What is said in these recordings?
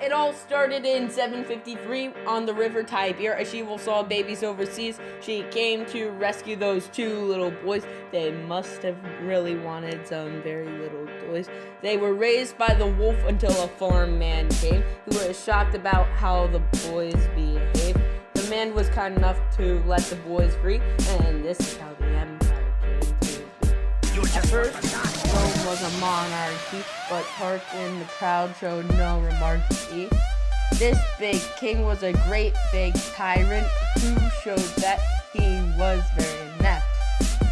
It all started in 753 on the river Tiber. As she saw babies overseas, she came to rescue those two little boys. They must have really wanted some very little toys. They were raised by the wolf until a farm man came, who was shocked about how the boys behaved. The man was kind enough to let the boys free, and this is how the empire came to be. At first, Rome was a monarchy, but hearts in the crowd showed no remarky. This big king was a great big tyrant who showed that he was very inept.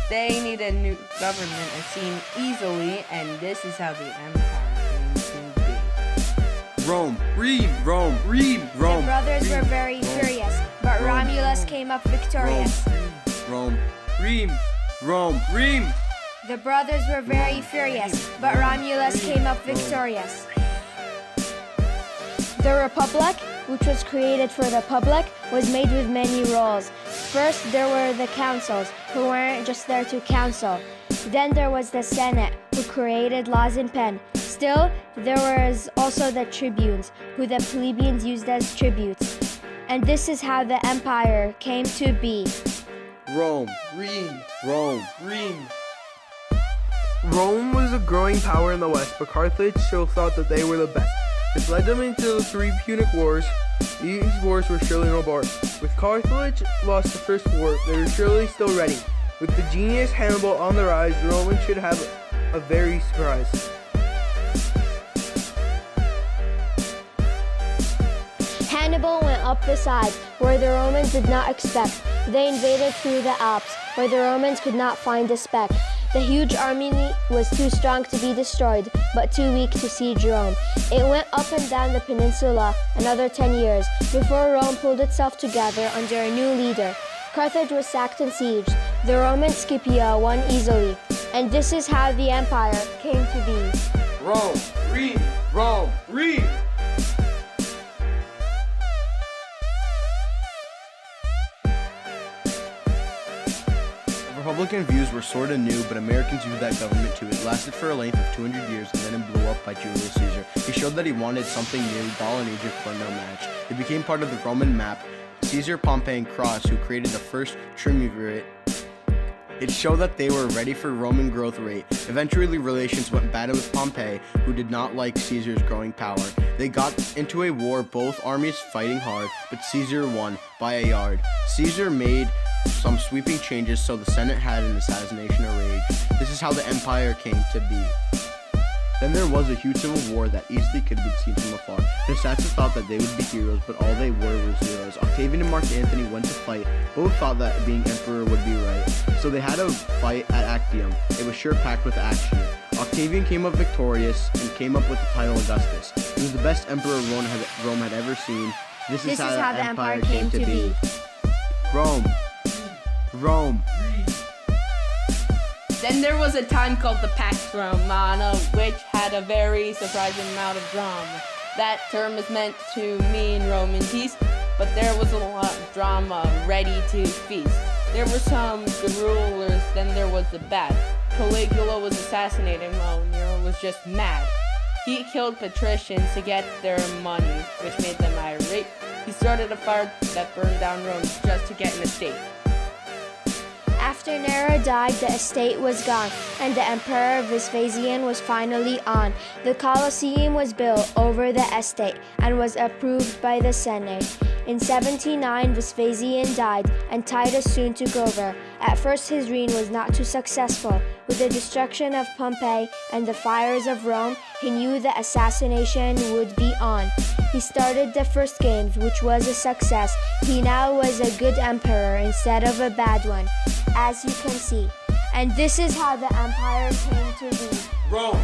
They needed a new government as seen easily, and this is how the empire came to be. Rome, Rome. The brothers were very furious, but Romulus came up victorious. Rome. The brothers were very furious, but Romulus came up victorious. The Republic, which was created for the public, was made with many roles. First, there were the councils, who weren't just there to counsel. Then there was the Senate, who created laws in pen. Still, there was also the tribunes, who the plebeians used as tributes. And this is how the empire came to be. Rome. Rome was a growing power in the West, but Carthage still thought that they were the best. This led them into the 3 Punic Wars. These wars were surely no bar. With Carthage lost the first war, they were surely still ready. With the genius Hannibal on the rise, the Romans should have a very surprise. Hannibal went up the side, where the Romans did not expect. They invaded through the Alps, where the Romans could not find a speck. The huge army was too strong to be destroyed, but too weak to siege Rome. It went up and down the peninsula another 10 years, before Rome pulled itself together under a new leader. Carthage was sacked and sieged. The Roman Scipio won easily. And this is how the empire came to be. Rome. Republican views were sorta new, but Americans used that government too. It lasted for a length of 200 years, and then it blew up by Julius Caesar. He showed that he wanted something new. Gaul and Egypt were no match. It became part of the Roman map. Caesar, Pompey, and Cross, who created the first triumvirate, it showed that they were ready for Roman growth rate. Eventually, relations went bad with Pompey, who did not like Caesar's growing power. They got into a war, both armies fighting hard, but Caesar won by a yard. Caesar made some sweeping changes, so the Senate had an assassination rage. This is how the empire came to be. Then there was a huge civil war that easily could be seen from afar. The Saxons thought that they would be heroes, but all they were zeros. Octavian and Mark Antony went to fight. Both thought that being emperor would be right, so they had a fight at Actium. It was sure packed with action. Octavian came up victorious and came up with the title Augustus. He was the best emperor Rome had ever seen. This is how the empire came to be. Rome. Then there was a time called the Pax Romana, which had a very surprising amount of drama. That term is meant to mean Roman peace, but there was a lot of drama ready to feast. There were some good rulers, then there was the bad. Caligula was assassinated while Nero was just mad. He killed patricians to get their money, which made them irate. He started a fire that burned down Rome just to get an estate. After Nero died, the estate was gone, and the Emperor Vespasian was finally on. The Colosseum was built over the estate and was approved by the Senate. In 79, Vespasian died, and Titus soon took over. At first, his reign was not too successful. With the destruction of Pompeii and the fires of Rome, he knew the assassination would be on. He started the first games, which was a success. He now was a good emperor instead of a bad one, as you can see. And this is how the empire came to be. Rome.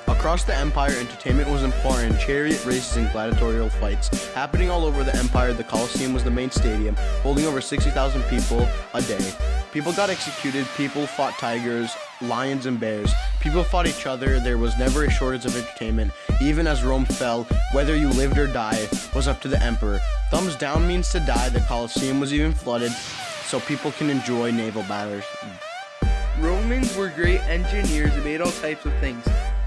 Across the empire, entertainment was important. Chariot races and gladiatorial fights happening all over the empire. The Colosseum was the main stadium, holding over 60,000 people a day. People got executed. People fought tigers, lions, and bears. People fought each other. There was never a shortage of entertainment. Even as Rome fell, whether you lived or died was up to the emperor. Thumbs down means to die. The Colosseum was even flooded, so people can enjoy naval battles. Romans were great engineers and made all types of things.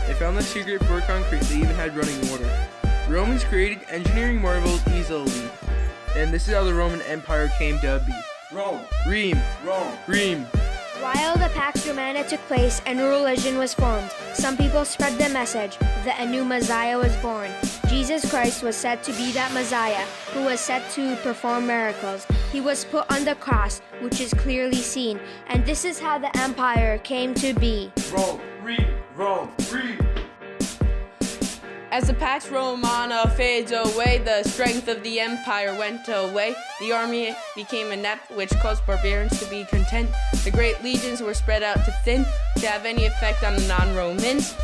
They found the secret for concrete. They even had running water. Romans created engineering marvels easily. And this is how the Roman Empire came to be. Rome. Rome. Rome. Rome. While the Pax Romana took place and a religion was formed, some people spread the message that a new Messiah was born. Jesus Christ was said to be that Messiah who was set to perform miracles. He was put on the cross, which is clearly seen, and this is how the empire came to be. Rome. Rome. Rome. As the Pax Romana fades away, the strength of the empire went away. The army became inept, which caused barbarians to be content. The great legions were spread out to thin to have any effect on the non-Romans.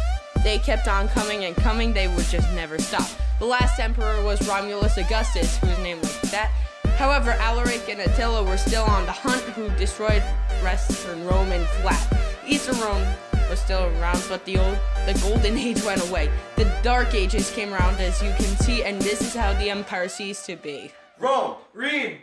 They kept on coming and coming, they would just never stop. The last emperor was Romulus Augustus, whose name was that. However, Alaric and Attila were still on the hunt, who destroyed Western Rome and flat. Eastern Rome was still around, but the golden age went away. The dark ages came around, as you can see, and this is how the empire ceased to be. Rome. Rome.